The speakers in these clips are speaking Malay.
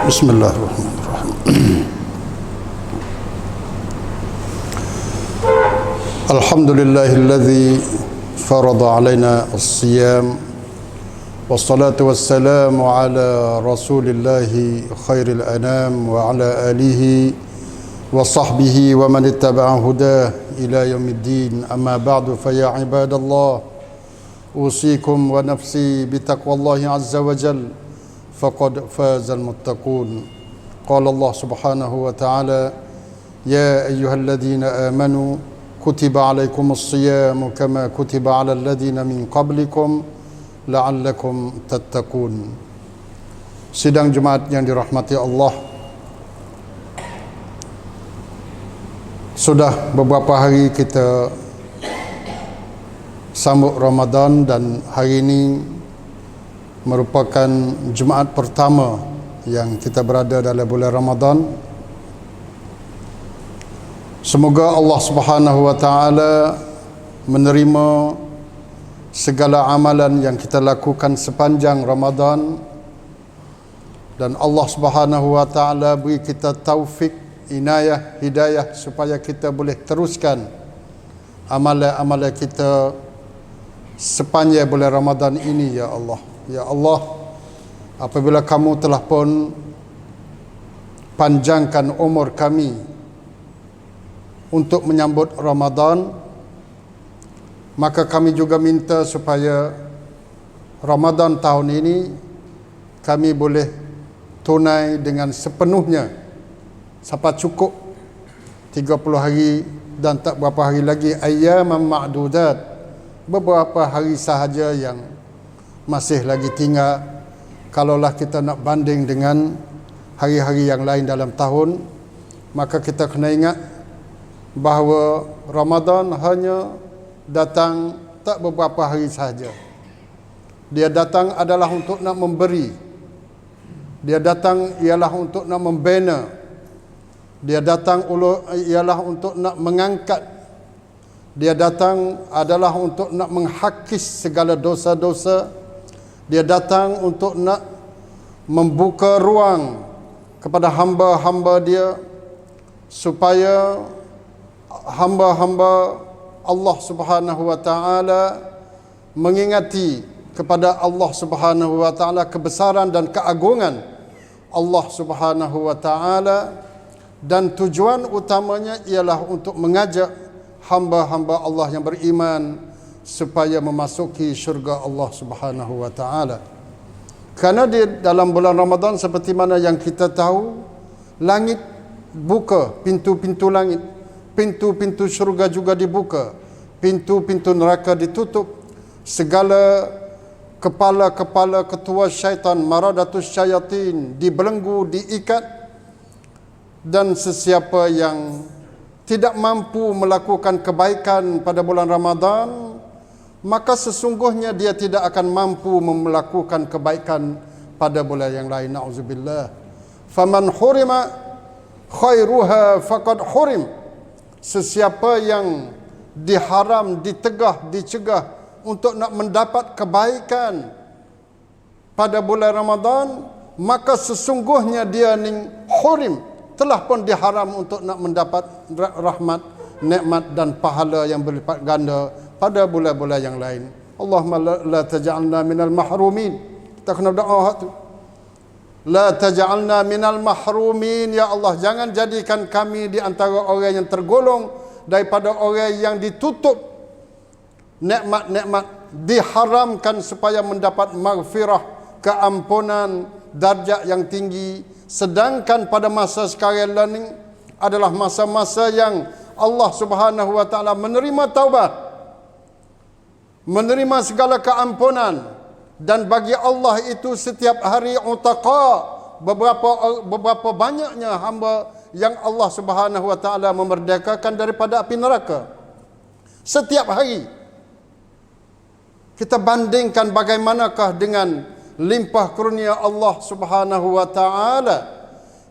Bismillahirrahmanirrahim. Alhamdulillahilladzi farada alaina as-siyam wassalatu wassalamu ala rasulillahi khairil anam wa ala alihi wa sahbihi wa man ittaba'a hudah ila yaumiddin. Amma ba'du, fa ya ibadallah, usikum wa nafsi bitaqwallahi azza wa jalla, faqad fazal muttaqun. Qala Allah subhanahu wa ta'ala, ya ayyuhalladzina amanu kutiba alaikumus siyamu kama kutiba alal ladzina min qablikum la'allakum tattaqun. Sidang Jumaat yang dirahmati Allah, sudah beberapa hari kita sambut Ramadan dan hari ini merupakan Jumaat pertama yang kita berada dalam bulan Ramadan. Semoga Allah Subhanahu wa taala menerima segala amalan yang kita lakukan sepanjang Ramadan, dan Allah Subhanahu wa taala beri kita taufik, inayah, hidayah supaya kita boleh teruskan amalan-amalan kita sepanjang bulan Ramadan ini. Ya Allah, ya Allah, apabila kamu telah pun panjangkan umur kami untuk menyambut Ramadan, maka kami juga minta supaya Ramadan tahun ini kami boleh tunai dengan sepenuhnya sampai cukup 30 hari dan tak berapa hari lagi, ayyaman ma'dudat, beberapa hari sahaja yang masih lagi tinggal. Kalaulah kita nak banding dengan hari-hari yang lain dalam tahun, maka kita kena ingat bahawa Ramadan hanya datang tak beberapa hari sahaja. Dia datang adalah untuk nak memberi, dia datang ialah untuk nak membina, dia datang ialah untuk nak mengangkat, dia datang adalah untuk nak menghakis segala dosa-dosa, dia datang untuk nak membuka ruang kepada hamba-hamba dia supaya hamba-hamba Allah Subhanahu wa taala mengingati kepada Allah Subhanahu wa taala kebesaran dan keagungan Allah Subhanahu wa taala, dan tujuan utamanya ialah untuk mengajak hamba-hamba Allah yang beriman supaya memasuki syurga Allah Subhanahu wa taala. Kerana di dalam bulan Ramadan, seperti mana yang kita tahu, langit buka, pintu-pintu langit, pintu-pintu syurga juga dibuka, pintu-pintu neraka ditutup, segala kepala-kepala ketua syaitan, maradatus syayatin, dibelenggu, diikat, dan sesiapa yang tidak mampu melakukan kebaikan pada bulan Ramadan, maka sesungguhnya dia tidak akan mampu melakukan kebaikan pada bulan yang lain. Na'udzubillah. Faman hurima khairuha faqad hurim. Sesiapa yang diharam, dicegah untuk nak mendapat kebaikan pada bulan Ramadan, maka sesungguhnya dia ning hurim, telah pun diharam untuk nak mendapat rahmat, nikmat dan pahala yang berlipat ganda pada bulan-bulan yang lain. Allahumma la taj'alna minal mahrumin. Kita kena doa tu. La taj'alna minal mahrumin, ya Allah, jangan jadikan kami di antara orang yang tergolong daripada orang yang ditutup nikmat-nikmat, diharamkan supaya mendapat maghfirah, keampunan, darjat yang tinggi. Sedangkan pada masa sekarang ini adalah masa-masa yang Allah Subhanahu wa taala menerima taubat, menerima segala keampunan, dan bagi Allah itu setiap hari utaqa, beberapa banyaknya hamba yang Allah Subhanahu wa taala memerdekakan daripada api neraka. Setiap hari kita bandingkan bagaimanakah dengan limpah kurnia Allah Subhanahu wa taala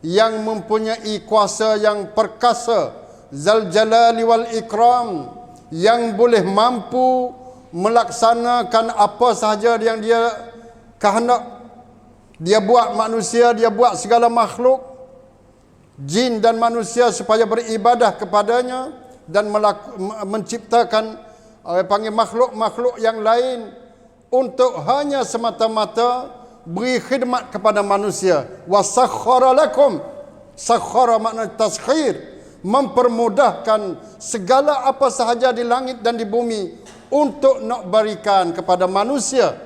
yang mempunyai kuasa yang perkasa, zal jalali wal ikram, yang boleh mampu melaksanakan apa sahaja yang dia kehendak Dia buat manusia, dia buat segala makhluk, jin dan manusia supaya beribadah kepadanya dan menciptakan panggil makhluk-makhluk yang lain untuk hanya semata-mata beri khidmat kepada manusia. Wa sakhkhara lakum, sakhkhara makna taskhir, mempermudahkan segala apa sahaja di langit dan di bumi untuk nak berikan kepada manusia.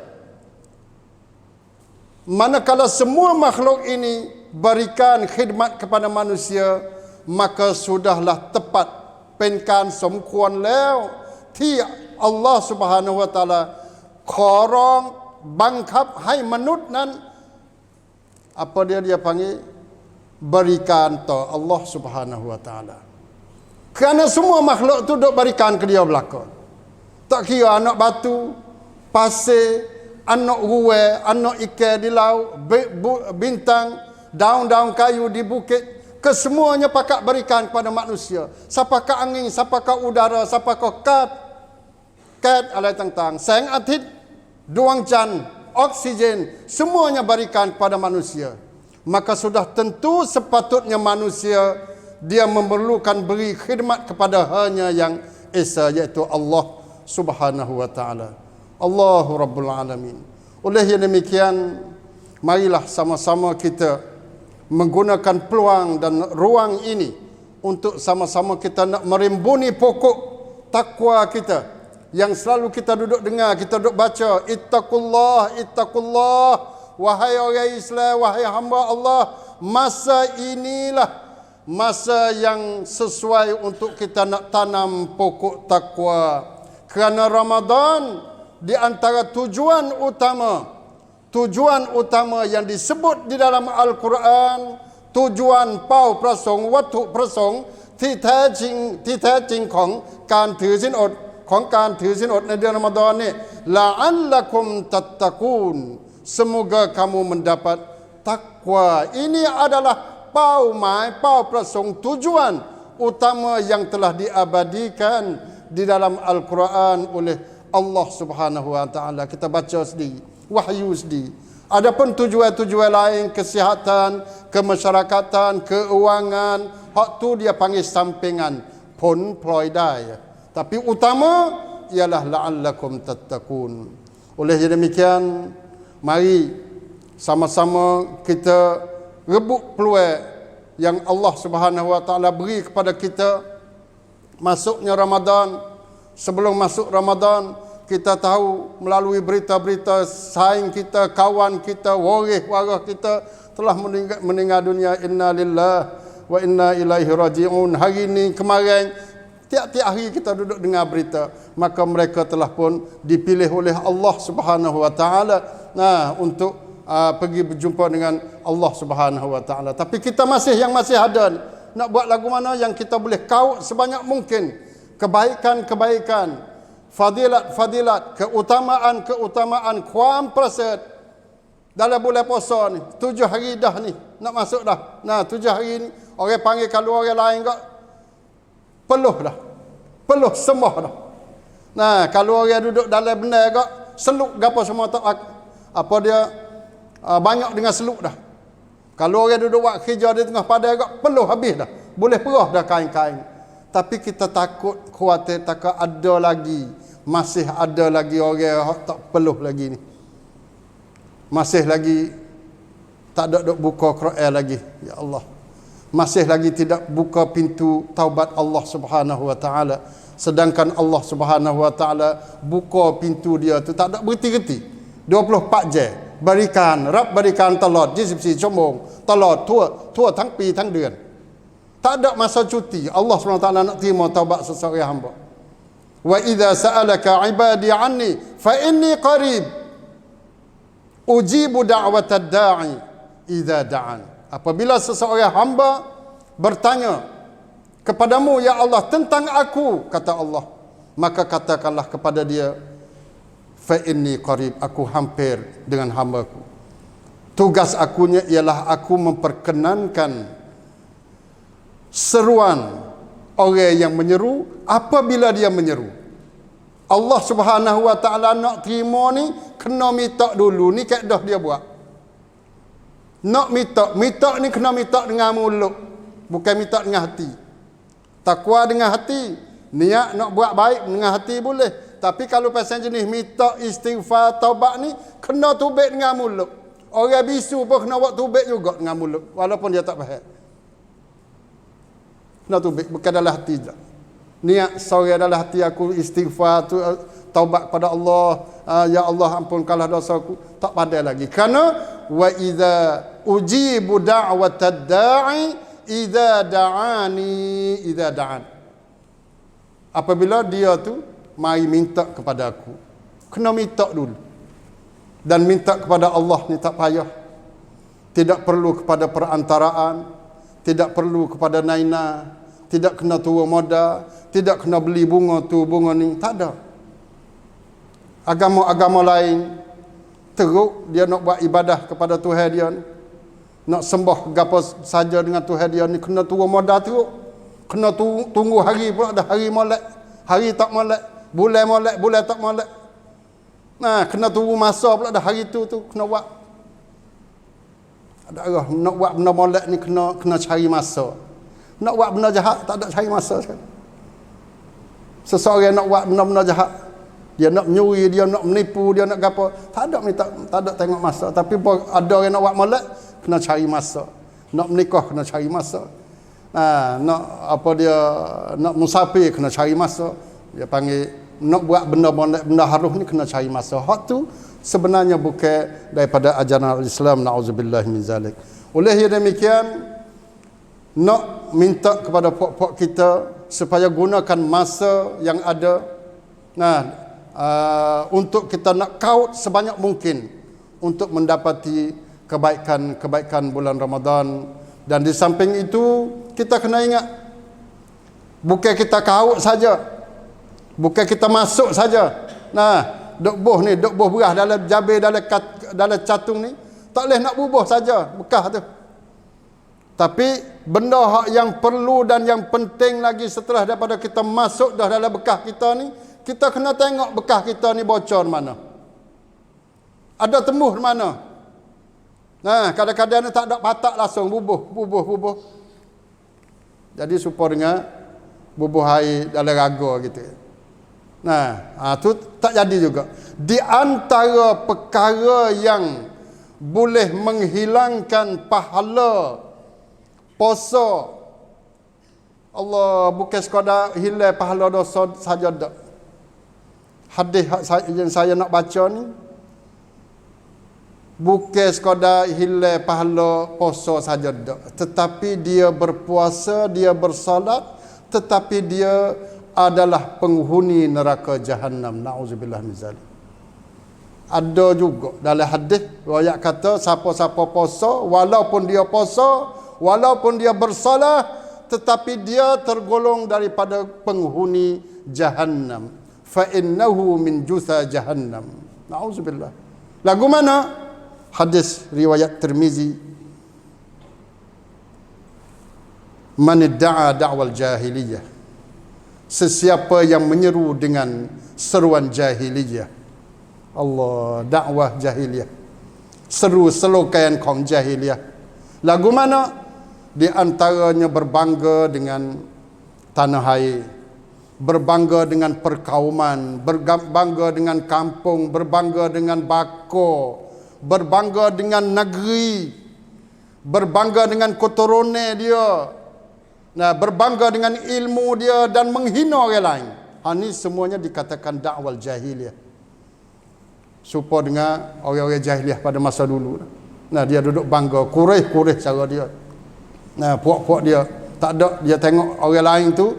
Manakala semua makhluk ini berikan khidmat kepada manusia, maka sudahlah tepat penkan sumkuanแล้วที่อัลลอฮฺ Subhanahu wa taala ขอร้องบังคับให้มนุษย์นั้น apa dia panggil, berikan to Allah Subhanahu wa taala. Kerana semua makhluk tu duk berikan ke dia belaka. Tak kira anak batu, pasir, anak ruwe, anak ikan di laut, bintang, daun-daun kayu di bukit, kesemuanya pakat berikan kepada manusia. Sapakah angin, sapakah udara, sapakah kat alai tang-tang, sang atit, duang can, oksigen, semuanya berikan kepada manusia. Maka sudah tentu sepatutnya manusia dia memerlukan beri khidmat kepada hanya yang esa, iaitu Allah Subhanahu wa taala. Allahu Rabbul Alamin. Oleh yang demikian, marilah sama-sama kita menggunakan peluang dan ruang ini untuk sama-sama kita nak merimbuni pokok takwa kita yang selalu kita duduk dengar, kita duduk baca, ittaqullah, ittaqullah, wahai orang Islam, wahai hamba Allah. Masa inilah masa yang sesuai untuk kita nak tanam pokok takwa. Kerana Ramadan di antara tujuan utama yang disebut di dalam Al-Quran, tujuan pau prasong, watu prasong,ที่แท้จริงของการถือศีลอดในเดือนรอมฎอนนี่ la'allakum tattaqun, semoga kamu mendapat takwa. Ini adalah pau prasong, tujuan utama yang telah diabadikan di dalam Al-Quran oleh Allah Subhanahu wa taala. Kita baca sendiri, wahyu sendiri. Adapun tujuan-tujuan lain, kesihatan, kemasyarakatan, keuangan, hak tu dia panggil sampingan, pun ploy dai. Tapi utama ialah la'allakum tattaqun. Oleh demikian, mari sama-sama kita rebut peluang yang Allah Subhanahu wa taala beri kepada kita. Masuknya Ramadan, sebelum masuk Ramadan, kita tahu melalui berita-berita saing kita, kawan kita, waris kita telah meninggal dunia. Inna lillahi wa inna ilaihi raji'un. Hari ini, kemarin, tiap-tiap hari kita duduk dengar berita, maka mereka telah pun dipilih oleh Allah Subhanahu wa taala untuk pergi berjumpa dengan Allah Subhanahu wa taala. Tapi kita masih ada nak buat lagu mana yang kita boleh kaut sebanyak mungkin kebaikan-kebaikan, fadilat-fadilat, keutamaan-keutamaan, kuam praset dalam bulan puasa ni. 7 hari dah ni nak masuk dah. 7 hari ni orang panggil, kalau orang lain kok peluh dah. Peluh semua dah. Kalau orang duduk dalam benar kok seluk gapo semua tak apa dia banyak dengan seluk dah. Kalau orang duduk buat kerja di tengah padang kok peluh habis dah. Boleh perah dah kain-kain. Tapi kita takut, khawatir takut masih ada lagi orang yang tak peluh lagi ni. Masih lagi tak ada buka Quran lagi. Ya Allah. Masih lagi tidak buka pintu taubat Allah Subhanahu wa taala. Sedangkan Allah Subhanahu wa taala buka pintu dia tu tak ada berhenti-henti. 24 jam. Berikan tolong 24 ชั่วโมง tolong tuaทั้งปีทั้งเดือน tak ada masa cuti. Allah SWT nak terima taubat seseorang hamba. Wa idza sa'alaka 'ibadi 'anni fa inni qarib ujibu da'watad da'i idza da'an. Apabila seseorang hamba bertanya kepadamu, ya Allah, tentang aku, kata Allah, maka katakanlah kepada dia, fa inni qarib, aku hampir dengan hambaku. Tugas akunya ialah aku memperkenankan seruan orang yang menyeru apabila dia menyeru. Allah Subhanahu wa taala nak terima ni kena minta dulu, ni kaedah dia buat. Nak minta ni kena minta dengan mulut, bukan minta dengan hati. Takwa dengan hati, niat nak buat baik dengan hati boleh. Tapi kalau pasal jenis minta istighfar, taubat ni kena tubik dengan mulut. Orang bisu pun kena buat tubik juga dengan mulut, walaupun dia tak faham. Kena tubik, bukan dalam hati je. Niat sorry dalam hati aku istighfar tu, taubat kepada Allah, ya Allah ampunkanlah dosaku, tak pandai lagi. Kerana wa idza ujibu da'watad da'i idza da'an. Apabila dia tu mari minta kepada aku, kena minta dulu. Dan minta kepada Allah ni tak payah. Tidak perlu kepada perantaraan, tidak perlu kepada naina, tidak kena tua modal, tidak kena beli bunga tu bunga ni, tak ada. Agama-agama lain teruk dia nak buat ibadah kepada Tuhan dia ni, nak sembah gapo saja dengan Tuhan dia ni, kena tua modal teruk. Kena tunggu hari pula, ada hari molek, hari tak molek, bulan tak molek. Nah, kena tunggu masa pula, ada hari tu kena buat. Ada arah nak buat benda molek ni kena cari masa. Nak buat benda jahat tak ada cari masa sekali. Seseorang nak buat benda-benda jahat, dia nak menyuri, dia nak menipu, dia nak gapo, tak ada tengok masa. Tapi ada orang nak buat molek, kena cari masa. Nak menikah kena cari masa. Nak apa dia nak musafir kena cari masa. Dia panggil nak buat benda molek, benda harum ni kena cari masa. Hak tu sebenarnya bukan daripada ajaran Islam, nauzubillah min zalik. Oleh ia demikian, nak minta kepada puak-puak kita supaya gunakan masa yang ada untuk kita nak kaut sebanyak mungkin untuk mendapati kebaikan bulan Ramadan. Dan di samping itu kita kena ingat, bukan kita kaut saja, bukan kita masuk saja. Dok buh berah dalam jabir, dalam catung ni, tak boleh nak bubuh saja bekah tu. Tapi benda yang perlu dan yang penting lagi setelah daripada kita masuk dah dalam bekah kita ni, kita kena tengok bekah kita ni bocor mana, ada tembus mana. Kadang-kadang ni tak ada patak langsung bubuh. Jadi supaya dengan bubuh air dalam raga gitu. Tu tak jadi juga. Di antara perkara yang boleh menghilangkan pahala puasa, Allah bukan sekadar hilang pahala dosa saja dak. Hadis yang saya nak baca ni bukan sekadar hilang pahala puasa saja dak, tetapi dia berpuasa, dia bersolat, tetapi dia adalah penghuni neraka Jahannam. Nauzubillah min zalik. Ada juga dalam hadis riwayat kata siapa-siapa puasa, walaupun dia puasa, walaupun dia bersalah, tetapi dia tergolong daripada penghuni Jahannam. Fa innahu min jutha Jahannam. Nauzubillah. Lagu mana? Hadis riwayat Tirmizi. Man da'a da'wal jahiliyah. Sesiapa yang menyeru dengan seruan jahiliyah. Allah, dakwah jahiliyah. Seru selokan kaum jahiliyah. Lagu mana? Di antaranya berbangga dengan tanah air, berbangga dengan perkauman, berbangga dengan kampung, berbangga dengan bako, berbangga dengan negeri, berbangga dengan keturunan dia, berbangga dengan ilmu dia dan menghina orang lain. Ini semuanya dikatakan dakwal jahiliyah. Supaya dengan orang-orang jahiliyah pada masa dulu. Dia duduk bangga, kureh cara dia. Puak-puak dia tak ada, dia tengok orang lain tu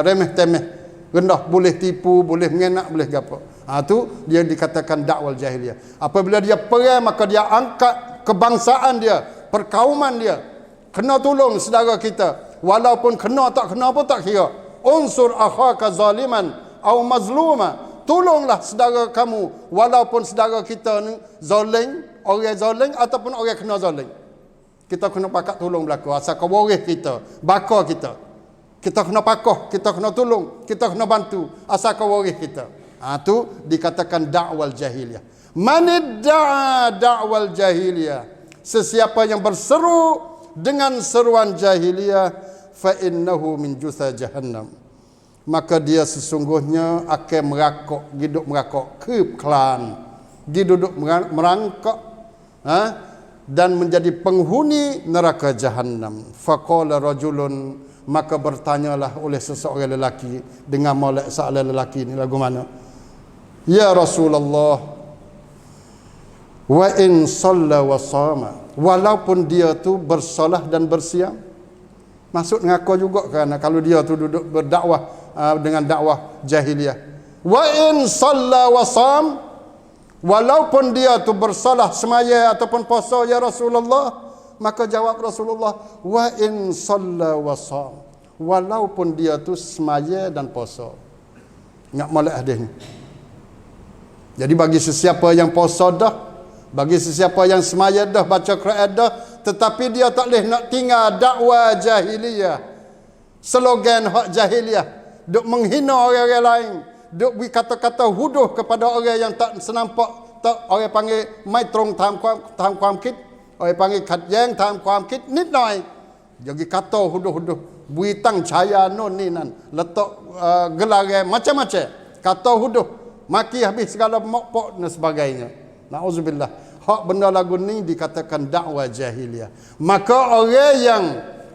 remeh-temeh, rendah, boleh tipu, boleh mengenak, boleh gapo. Tu dia dikatakan dakwal jahiliyah. Apabila dia perang, maka dia angkat kebangsaan dia, perkauman dia. Kena tolong saudara kita, walaupun kena tak kena pun tak kira. Unsur akhaka zaliman au mazluma. Tolonglah saudara kamu walaupun saudara kita ni zalim, orang zalim ataupun orang kena zalim. Kita kena pakat tolong belaka asal kau waris kita, baka kita. Kita kena pakoh, kita kena tolong, kita kena bantu asal kau waris kita. Tu dikatakan dakwal jahiliyah. Man da'a da'wal jahiliyah. sesiapa yang berseru dengan seruan jahiliyah, fa innahu min jutha jahannam, maka dia sesungguhnya akan hidup merakok ke klan, duduk merangkak, dan menjadi penghuni neraka jahannam. Faqala rajulun, maka bertanyalah oleh seseorang lelaki dengan molek soalan lelaki ni lagu mana? Ya Rasulullah, wa in shalla wa sama, walaupun dia tu bersolah dan bersiam. Maksud ngaku juga kerana kalau dia tu duduk berdakwah dengan dakwah jahiliyah. Wa in shalla wa sam, walaupun dia tu bersolah, semaya ataupun puasa ya Rasulullah. Maka jawab Rasulullah, wa in shalla wa sam, walaupun dia tu semaya dan puasa. Ingat molek hadis ni. Jadi bagi sesiapa yang puasa dah, bagi sesiapa yang semaya dah, baca Quran dah, tetapi dia tak boleh nak tinggal dakwah jahiliyah, slogan hak jahiliyah, duk menghina orang-orang lain, duk beri kata-kata huduh kepada orang yang tak senampak, tak orang panggil mai trong tamความคิด, orang panggil ขัดแย้ง tam ความคิด นิดหน่อย jadi kata huduh-huduh, beri tang cahaya non ni nan, letak gelar macam-macam, kata huduh, maki habis segala mokpok dan sebagainya. Nauzubillah. Hak benda lagu ni dikatakan dakwah jahiliyah. Maka orang yang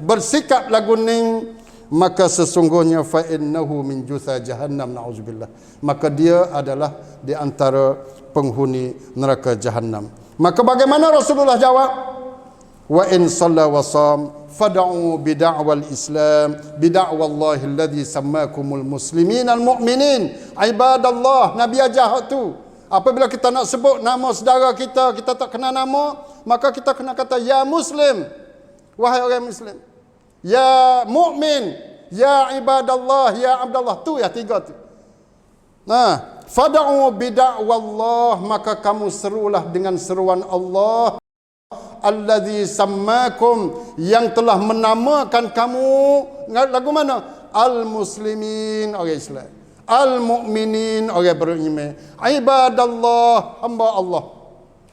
bersikap lagu ni, maka sesungguhnya fa innahu min jutha jahannam, nauzubillah, maka dia adalah di antara penghuni neraka jahannam. Maka bagaimana Rasulullah jawab? Wa in shalla wa sam fad'u bid'awal Islam bid'awallahi alladhi sammakumul muslimin almu'minin ibadallah. Nabi ajar hak tu. Apabila kita nak sebut nama saudara kita, kita tak kenal nama, maka kita kena kata ya muslim, wahai orang muslim, ya mukmin, ya ibadallah, ya abdallah. Tu ya tiga tu. Nah, fad'u bid'awallah, maka kamu serulah dengan seruan Allah, alladzi sammakum, yang telah menamakan kamu. Lagu mana? Al-muslimin, orang Islam, al-mu'minin, orang beriman, ibadallah, hamba Allah.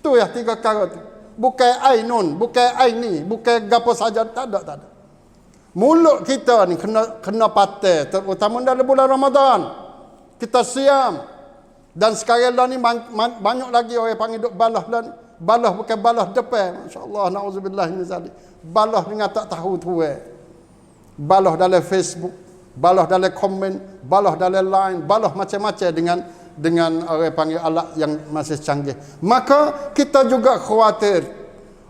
Tu ya tiga perkara tu. Bukan ainun, bukan aini, bukan gapo saja, tak ada. Mulut kita ni kena patah, terutama dalam bulan Ramadan. Kita siam. Dan sekarang lah ni banyak lagi orang panggil duk balah lah ni. Balah bukan balah depan. Masya-Allah, nauzubillah min zalik. Balah dengan tak tahu tu. Balah dalam Facebook, balah dalam komen, balah dalam line, balah macam-macam dengan orang panggil alat yang masih canggih. Maka kita juga khawatir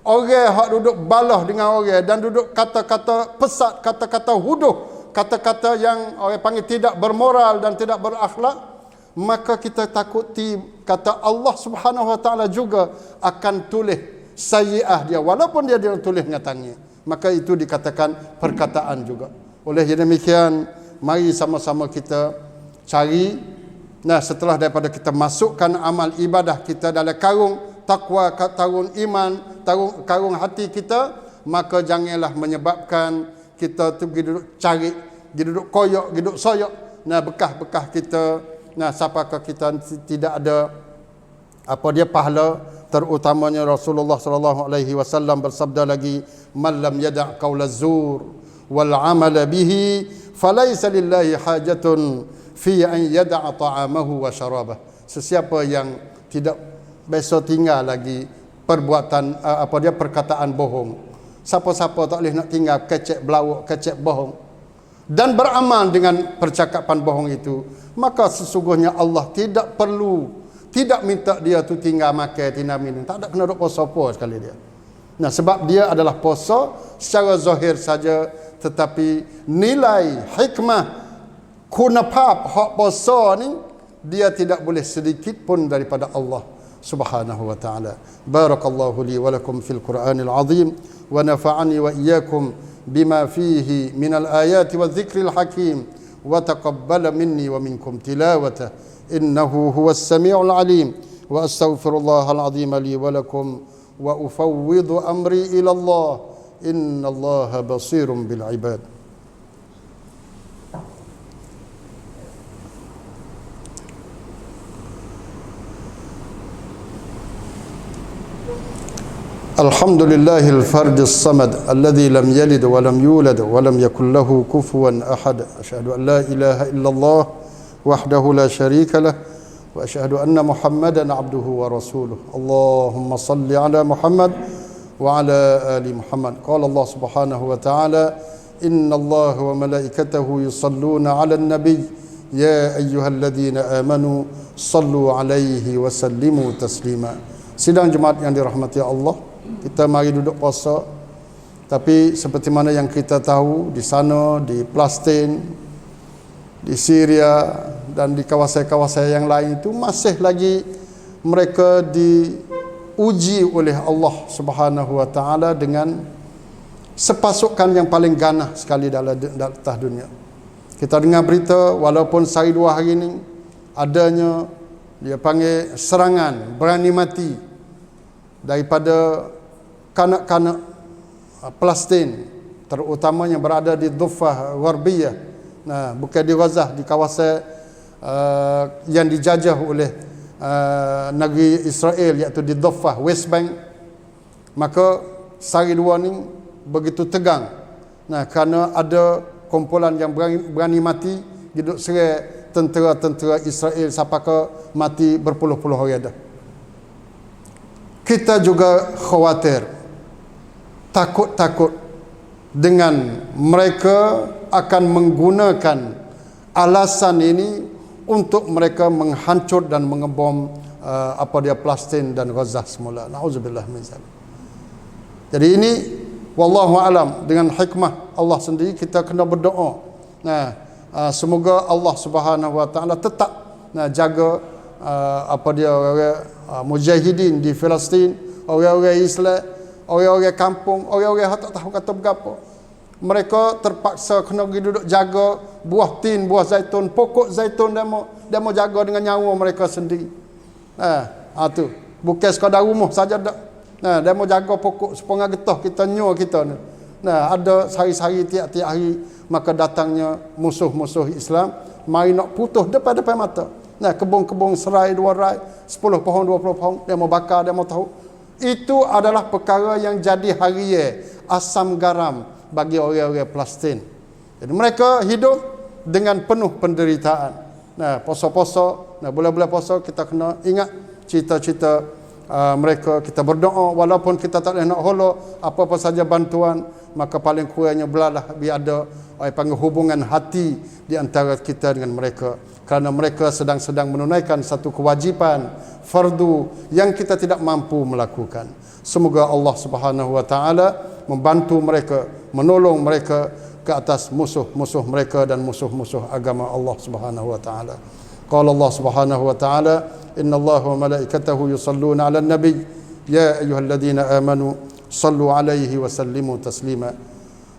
orang hak duduk balah dengan orang dan duduk kata-kata pesat, kata-kata huduh, kata-kata yang orang panggil tidak bermoral dan tidak berakhlak. Maka kita takuti kata Allah Subhanahu Wa Taala juga akan tulis sayyi'ah dia, walaupun dia tulis dengan tangan. Maka itu dikatakan perkataan juga. Oleh demikian, mari sama-sama kita cari. Nah, setelah daripada kita masukkan amal ibadah kita dalam karung takwa, karung iman, karung hati kita, maka janganlah menyebabkan kita tu pergi duduk cari, pergi duduk koyok, pergi duduk soyok. Nah, bekah-bekah kita. Nah, siapakah kita tidak ada apa dia pahala, terutamanya Rasulullah sallallahu alaihi wasallam bersabda lagi, man lam yada' qaulaz zur wal 'amala bihi falaysa lillahi hajatun fi an yada'a ta'amahu wa syarabah. Sesiapa yang tidak besok tinggal lagi perbuatan perkataan bohong, siapa-siapa tak boleh nak tinggal kecek belawak, kecek bohong dan beramal dengan percakapan bohong itu, maka sesungguhnya Allah tidak minta dia tu tinggal makan, tinggal minum, tak ada kena duk puasa sekali dia. Nah, sebab dia adalah puasa secara zahir saja, tetapi nilai hikmah kunapap hak puasa ni dia tidak boleh sedikit pun daripada Allah Subhanahu wa taala. Barakallahu li wa lakum fil Qur'anil azim wa nafa'ani wa iyyakum bima fihi minal ayati wa dzikril hakim wa taqabbala minni wa minkum tilawatah innahu huwas samiul alim wa astaghfirullahal azim li wa lakum wa ufawwidu amri ila Allah innallaha basirun bil ibad. Alhamdulillahil fardis samad alladzi lam yalid wa lam yulad wa lam yakul lahu kufuwan ahad. Asyhadu an la ilaha illallah wahdahu la syarika lah wa asyhadu anna Muhammadan abduhu wa rasuluh. Allahumma salli ala Muhammad wa ala ali Muhammad. Qala Allah Subhanahu wa ta'ala, inna Allah wa malaikatahu yusalluna 'alan nabiy ya ayyuhalladzina amanu sallu 'alaihi wa sallimu taslima. Sidang jemaat yang dirahmati Allah, kita mari duduk puasa. Tapi seperti mana yang kita tahu, di sana, di Palestin, di Syria dan di kawasan-kawasan yang lain itu masih lagi mereka diuji oleh Allah Subhanahu wa taala dengan sepasukan yang paling ganah sekali dalam atas dunia. Kita dengar berita, walaupun sehari dua hari ini adanya, dia panggil serangan berani mati daripada kanak-kanak Palestin, terutamanya berada di Dhufah Gharbiyah. Nah, bukan di Gaza, di kawasan yang dijajah oleh negeri Israel, iaitu di Dhufah, West Bank. Maka sehari dua ni begitu tegang. Nah, kerana ada kumpulan yang berani mati duduk serai tentera-tentera Israel sampai ke mati berpuluh-puluh orang dah. Kita juga khawatir, takut dengan mereka akan menggunakan alasan ini untuk mereka menghancur dan mengebom Palestin dan Gaza semula. Nauzubillah min zalik. Jadi ini wallahu alam, dengan hikmah Allah sendiri kita kena berdoa. Nah, semoga Allah Subhanahu wa taala tetap jaga mujahidin di Palestin, orang-orang Islam, orang-orang kampung, orang-orang yang tak tahu kata berapa. Mereka terpaksa kena pergi duduk jaga buah tin, buah zaitun, pokok zaitun, dia mau jaga dengan nyawa mereka sendiri. Tu bukan sekadar rumah saja dak. Dia mau jaga pokok sepengah getah kita nyo kita ni. Ada sehari-hari, tiap-tiap hari, maka datangnya musuh-musuh Islam mari nak putus depan-depan mata. Kebun-kebun serai, dua rai, 10 pohon, 20 pohon, dia mau bakar, dia mau tahu. Itu adalah perkara yang jadi haria, asam garam bagi orang-orang Palestin. Jadi mereka hidup dengan penuh penderitaan. Puasa-puasa, bulan-bulan puasa kita kena ingat cita-cita mereka. Kita berdoa, walaupun kita tak boleh nak holok apa-apa saja bantuan, maka paling kurangnya belalah biar ada panggil hubungan hati di antara kita dengan mereka. Kerana mereka sedang menunaikan satu kewajipan fardu yang kita tidak mampu melakukan. Semoga Allah Subhanahu wa taala membantu mereka, menolong mereka ke atas musuh-musuh mereka dan musuh-musuh agama Allah Subhanahu wa taala. Qala Allah Subhanahu wa taala, innallaha wa malaikatahu yusalluna 'alan nabiy ya ayyuhalladzina amanu sallu 'alaihi wa sallimu taslima.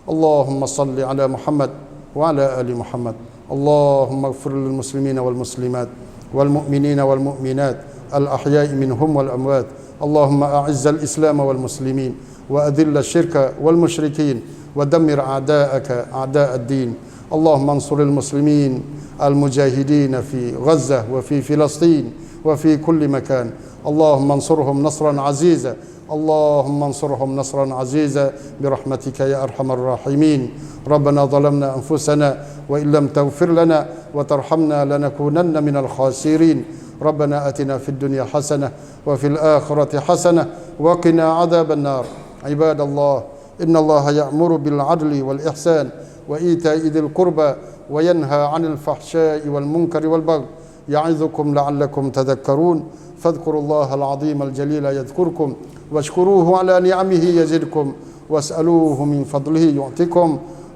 Allahumma salli 'ala Muhammad wa 'ala ali Muhammad. Allahumma ighfir lil muslimina wal muslimat wal mu'minina wal mu'minat al ahya'i minhum wal amwat. Allahumma a'izzal islam wal muslimin wa adhilla syirka wal musyrikin wa dammir a'da'aka a'da'ad din. Allahumma ansuril muslimin al mujahidin fi Gaza wa fi Filastin wa fi kulli makan. Allahumma ansurhum nasran aziza. اللهم انصرهم نصرا عزيزا برحمتك يا ارحم الراحمين. ربنا ظلمنا انفسنا وان لم تغفر لنا وترحمنا لنكونن من الخاسرين. ربنا اتنا في الدنيا حسنه وفي الاخره حسنه وقنا عذاب النار. عباد الله، ان الله يأمر بالعدل والاحسان وايتاء ذي القربى وينهى عن الفحشاء والمنكر والبغي يعظكم لعلكم تذكرون. فاذكروا الله العظيم الجليل يذكركم واشكروه على نعمه يزدكم واسألوه من فضله يعطكم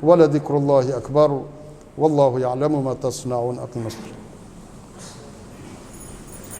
ولذكر الله أكبر والله يعلم ما تصنعون. أقم الصلاة.